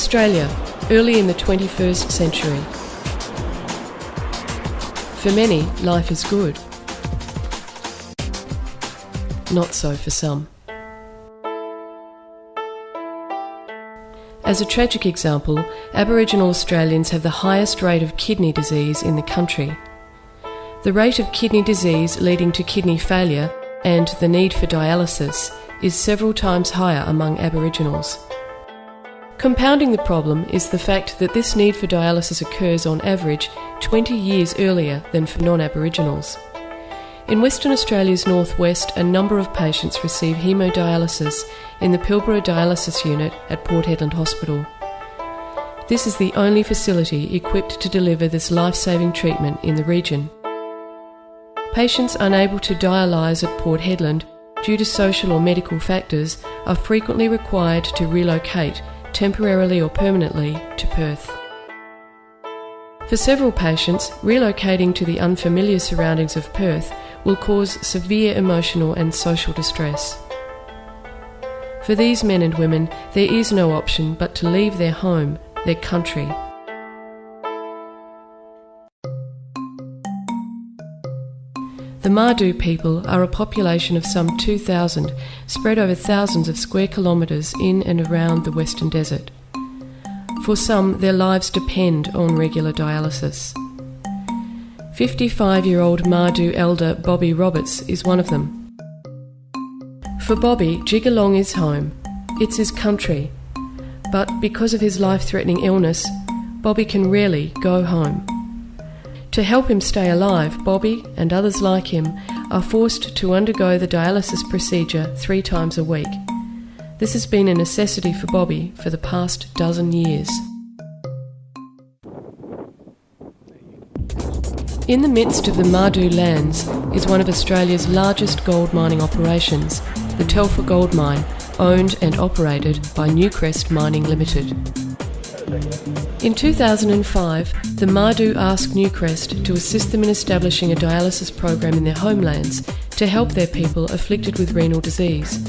Australia, early in the 21st century. For many, life is good. Not so for some. As a tragic example, Aboriginal Australians have the highest rate of kidney disease in the country. The rate of kidney disease leading to kidney failure and the need for dialysis is several times higher among Aboriginals. Compounding the problem is the fact that this need for dialysis occurs on average 20 years earlier than for non-Aboriginals. In Western Australia's northwest, a number of patients receive haemodialysis in the Pilbara Dialysis Unit at Port Hedland Hospital. This is the only facility equipped to deliver this life-saving treatment in the region. Patients unable to dialyse at Port Hedland due to social or medical factors are frequently required to relocate, temporarily or permanently, to Perth. For several patients, relocating to the unfamiliar surroundings of Perth will cause severe emotional and social distress. For these men and women, there is no option but to leave their home, their country. The Mardu people are a population of some 2,000, spread over thousands of square kilometres in and around the Western Desert. For some, their lives depend on regular dialysis. 55-year-old Mardu elder Bobby Roberts is one of them. For Bobby, Jigalong is home. It's his country. But because of his life-threatening illness, Bobby can rarely go home. To help him stay alive, Bobby and others like him are forced to undergo the dialysis procedure 3 times a week. This has been a necessity for Bobby for the past dozen years. In the midst of the Mardu lands is one of Australia's largest gold mining operations, the Telfer Gold Mine, owned and operated by Newcrest Mining Limited. In 2005, the Mardu asked Newcrest to assist them in establishing a dialysis program in their homelands to help their people afflicted with renal disease.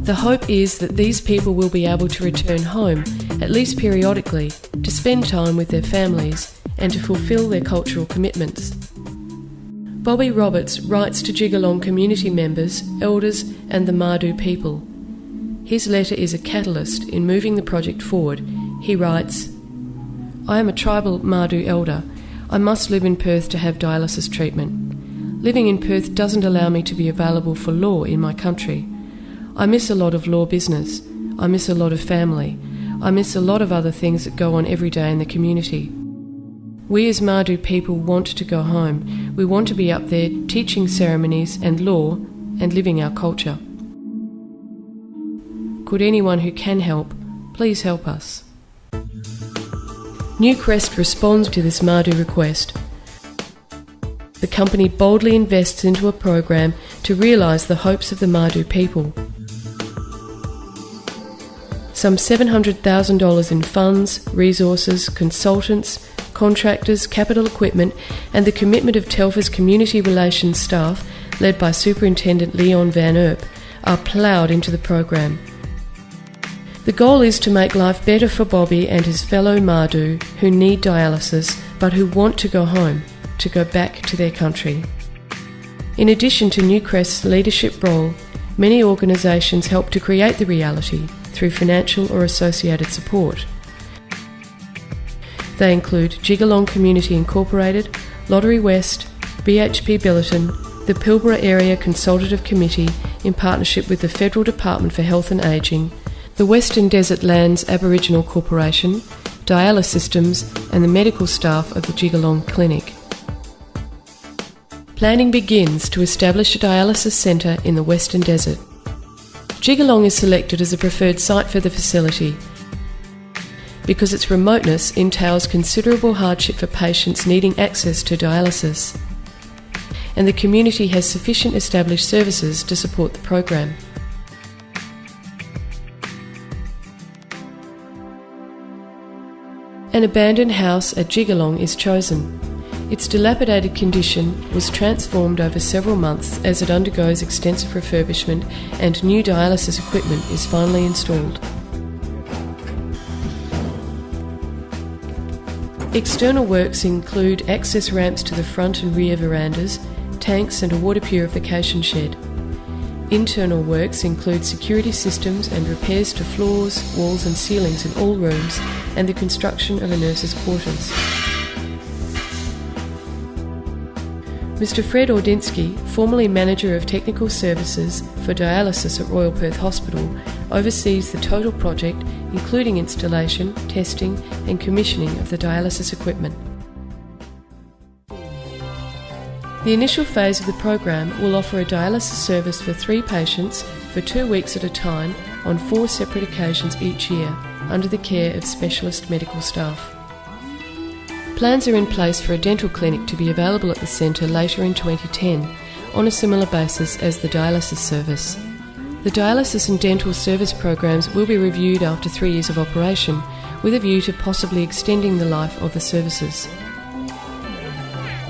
The hope is that these people will be able to return home, at least periodically, to spend time with their families and to fulfil their cultural commitments. Bobby Roberts writes to Jigalong community members, elders and the Mardu people. His letter is a catalyst in moving the project forward. He writes, "I am a tribal Mardu elder. I must live in Perth to have dialysis treatment. Living in Perth doesn't allow me to be available for law in my country. I miss a lot of law business. I miss a lot of family. I miss a lot of other things that go on every day in the community. We as Mardu people want to go home. We want to be up there teaching ceremonies and law and living our culture. Could anyone who can help, please help us." Newcrest responds to this Mardu request. The company boldly invests into a program to realise the hopes of the Mardu people. Some $700,000 in funds, resources, consultants, contractors, capital equipment and the commitment of Telfer's community relations staff, led by Superintendent Leon Van Erp, are ploughed into the program. The goal is to make life better for Bobby and his fellow Mardu who need dialysis but who want to go home, to go back to their country. In addition to Newcrest's leadership role, many organisations help to create the reality through financial or associated support. They include Jigalong Community Incorporated, Lottery West, BHP Billiton, the Pilbara Area Consultative Committee in partnership with the Federal Department for Health and Ageing, the Western Desert Lands Aboriginal Corporation, Dialysystems and the medical staff of the Jigalong Clinic. Planning begins to establish a dialysis centre in the Western Desert. Jigalong is selected as a preferred site for the facility because its remoteness entails considerable hardship for patients needing access to dialysis, and the community has sufficient established services to support the program. An abandoned house at Jigalong is chosen. Its dilapidated condition was transformed over several months as it undergoes extensive refurbishment and new dialysis equipment is finally installed. External works include access ramps to the front and rear verandas, tanks and a water purification shed. Internal works include security systems and repairs to floors, walls and ceilings in all rooms, and the construction of a nurse's quarters. Mr Fred Ordinsky, formerly Manager of Technical Services for Dialysis at Royal Perth Hospital, oversees the total project, including installation, testing and commissioning of the dialysis equipment. The initial phase of the program will offer a dialysis service for 3 patients for 2 weeks at a time on 4 separate occasions each year, under the care of specialist medical staff. Plans are in place for a dental clinic to be available at the centre later in 2010, on a similar basis as the dialysis service. The dialysis and dental service programs will be reviewed after 3 years of operation, with a view to possibly extending the life of the services.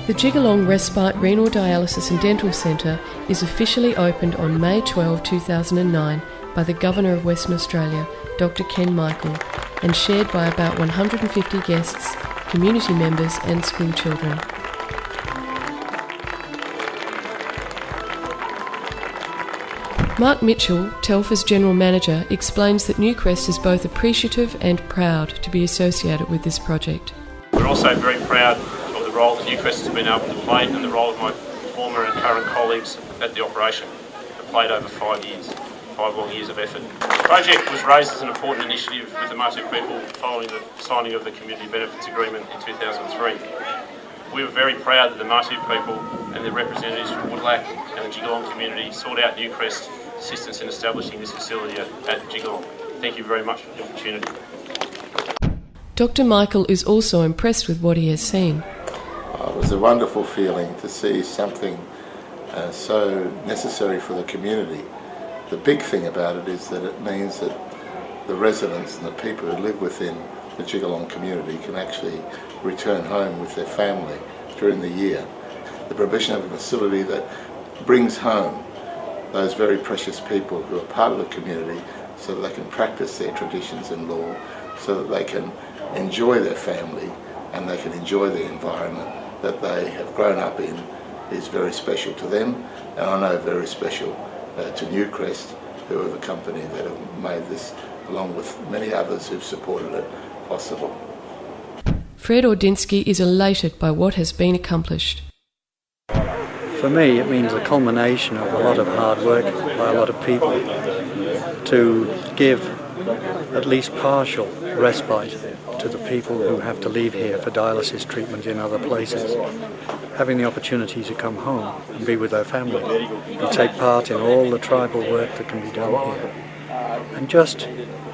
The Jigalong Respite Renal Dialysis and Dental Centre is officially opened on May 12, 2009 by the Governor of Western Australia, Dr Ken Michael, and shared by about 150 guests, community members and school children. Mark Mitchell, Telfa's General Manager, explains that Newcrest is both appreciative and proud to be associated with this project. We're also very proud of the role that Newcrest has been able to play and the role of my former and current colleagues at the operation, that played over 5 years. 5 long years of effort. The project was raised as an important initiative with the Martu people following the signing of the Community Benefits Agreement in 2003. We were very proud that the Martu people and their representatives from Woodlac and the Jigalong community sought out Newcrest assistance in establishing this facility at Jigalong. Thank you very much for the opportunity. Dr Michael is also impressed with what he has seen. It was a wonderful feeling to see something so necessary for the community. The big thing about it is that it means that the residents and the people who live within the Jigalong community can actually return home with their family during the year. The provision of a facility that brings home those very precious people who are part of the community so that they can practice their traditions and law, so that they can enjoy their family and they can enjoy the environment that they have grown up in is very special to them, and I know very special to Newcrest, who are the company that have made this, along with many others who've supported it, possible. Fred Ordinsky is elated by what has been accomplished. For me, it means a culmination of a lot of hard work by a lot of people to give at least partial respite to the people who have to leave here for dialysis treatment in other places. Having the opportunity to come home and be with their family and take part in all the tribal work that can be done here and just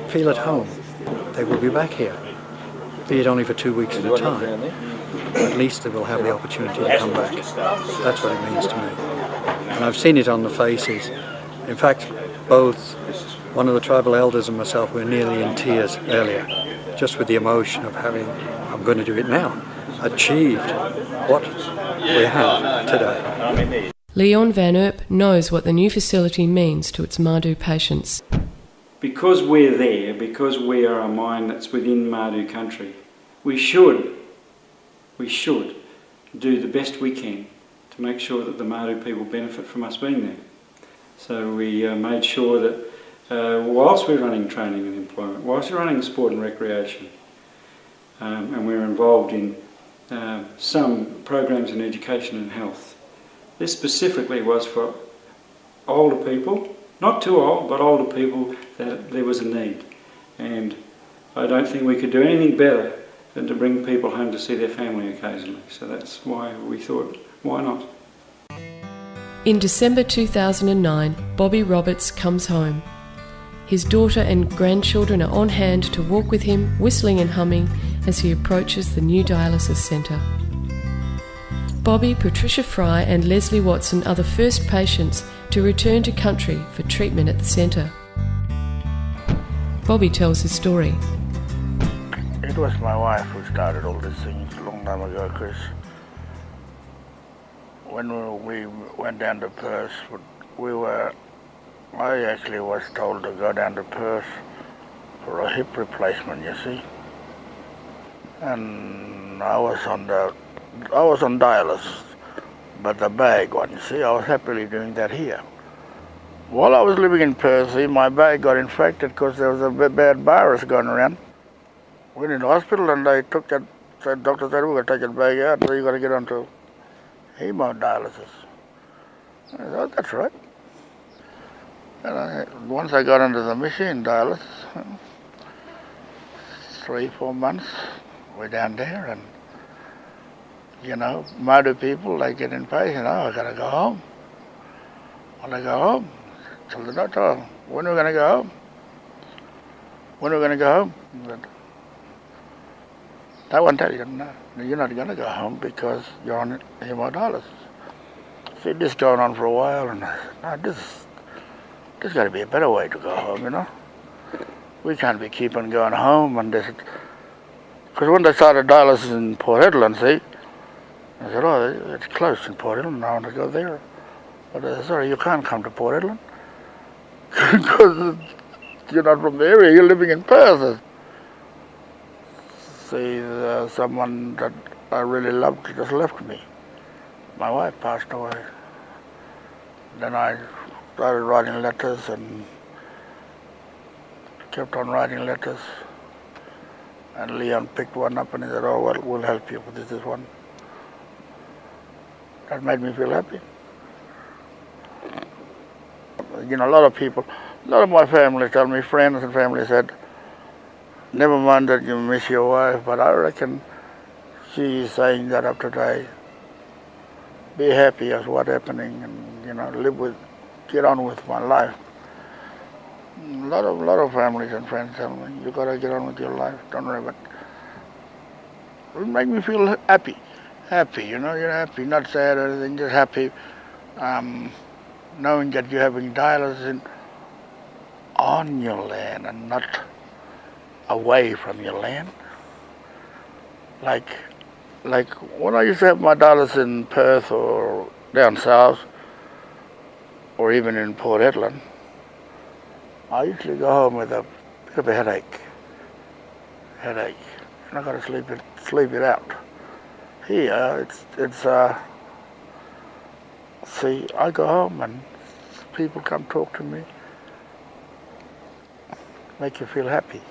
feel at home. They will be back here, be it only for 2 weeks at a time. At least they will have the opportunity to come back. That's what it means to me. And I've seen it on the faces. In fact, both one of the tribal elders and myself were nearly in tears earlier, just with the emotion of having, I'm going to do it now, achieved what we have today. Leon Van Erp knows what the new facility means to its Mardoo patients. Because we're there, because we are a mine that's within Mardoo country, we should do the best we can to make sure that the Mardoo people benefit from us being there. So we made sure that whilst we're running training and employment, whilst we're running sport and recreation, and we're involved in some programs in education and health, this specifically was for older people, not too old, but older people that there was a need. And I don't think we could do anything better than to bring people home to see their family occasionally. So that's why we thought, why not? In December 2009, Bobby Roberts comes home. His daughter and grandchildren are on hand to walk with him, whistling and humming, as he approaches the new dialysis centre. Bobby, Patricia Fry and Leslie Watson are the first patients to return to country for treatment at the centre. Bobby tells his story. It was my wife who started all these things a long time ago, Chris. When we went down to Perth, I actually was told to go down to Perth for a hip replacement, you see. And and I was on dialysis, but the bag one, you see, I was happily doing that here. While I was living in Perth, my bag got infected because there was a bad virus going around. Went in the hospital and they took that, the doctor said, we're going to take that bag out, so you've got to get onto hemodialysis. I said, oh, that's right. And once I got into the machine dialysis, 3-4 months, we're down there, and Madu people, they get impatient. Oh, I got to go home. When I go home, tell the doctor, when are we going to go home? When are we going to go home? But I won't tell you, no, you're not going to go home because you're on hemodialysis. See, this going on for a while, and I said, no, there's got to be a better way to go home, We can't be keeping going home, and because when they started dialysis in Port Hedland, see, I said, oh, it's close in Port Hedland, I want to go there. But I said, sorry, you can't come to Port Hedland because you're not from the area, you're living in Perth. See, someone that I really loved just left me. My wife passed away. Then I started writing letters and kept on writing letters. And Leon picked one up and he said, oh, well, we'll help you with this one. That made me feel happy. A lot of my family tell me, friends and family said, never mind that you miss your wife, but I reckon she's saying that up today. Be happy as what's happening and, get on with my life. A lot of families and friends tell me, you gotta get on with your life, don't worry about it. It makes me feel happy. Happy, you're happy, not sad or anything, just happy. Knowing that you're having dialysis on your land and not away from your land. Like when I used to have my dialysis in Perth or down south, or even in Port Hedland, I usually go home with a bit of a headache, and I got to sleep it out. Here, see, I go home and people come talk to me, make you feel happy.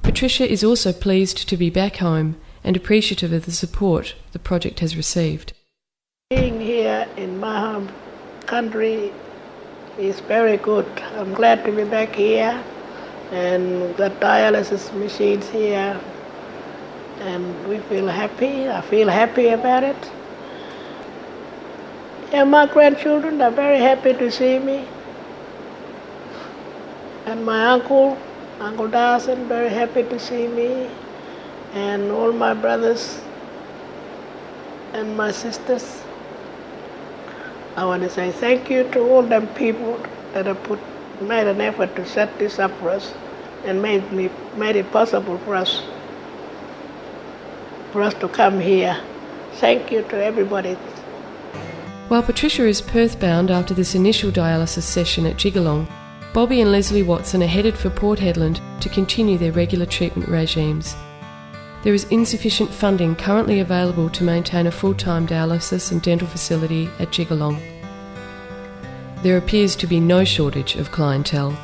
Patricia is also pleased to be back home and appreciative of the support the project has received. Being here in my home country is very good. I'm glad to be back here, and got dialysis machines here, and we feel happy. I feel happy about it. Yeah, my grandchildren are very happy to see me, and my Uncle Dawson, very happy to see me, and all my brothers and my sisters. I want to say thank you to all them people that have made an effort to set this up for us and made it possible for us to come here. Thank you to everybody. While Patricia is Perth-bound after this initial dialysis session at Jigalong, Bobby and Leslie Watson are headed for Port Hedland to continue their regular treatment regimes. There is insufficient funding currently available to maintain a full-time dialysis and dental facility at Jigalong. There appears to be no shortage of clientele.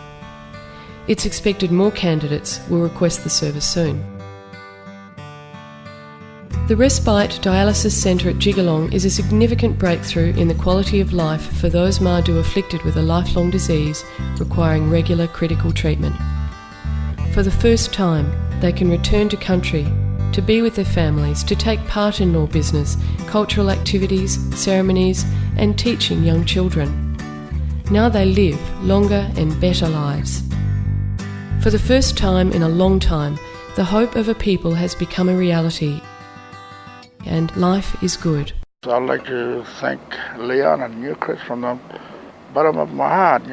It's expected more candidates will request the service soon. The Respite Dialysis Centre at Jigalong is a significant breakthrough in the quality of life for those Madu afflicted with a lifelong disease requiring regular critical treatment. For the first time, they can return to country, to be with their families, to take part in law business, cultural activities, ceremonies, and teaching young children. Now they live longer and better lives. For the first time in a long time, the hope of a people has become a reality, and life is good. I'd like to thank Leon and Newcrest from the bottom of my heart,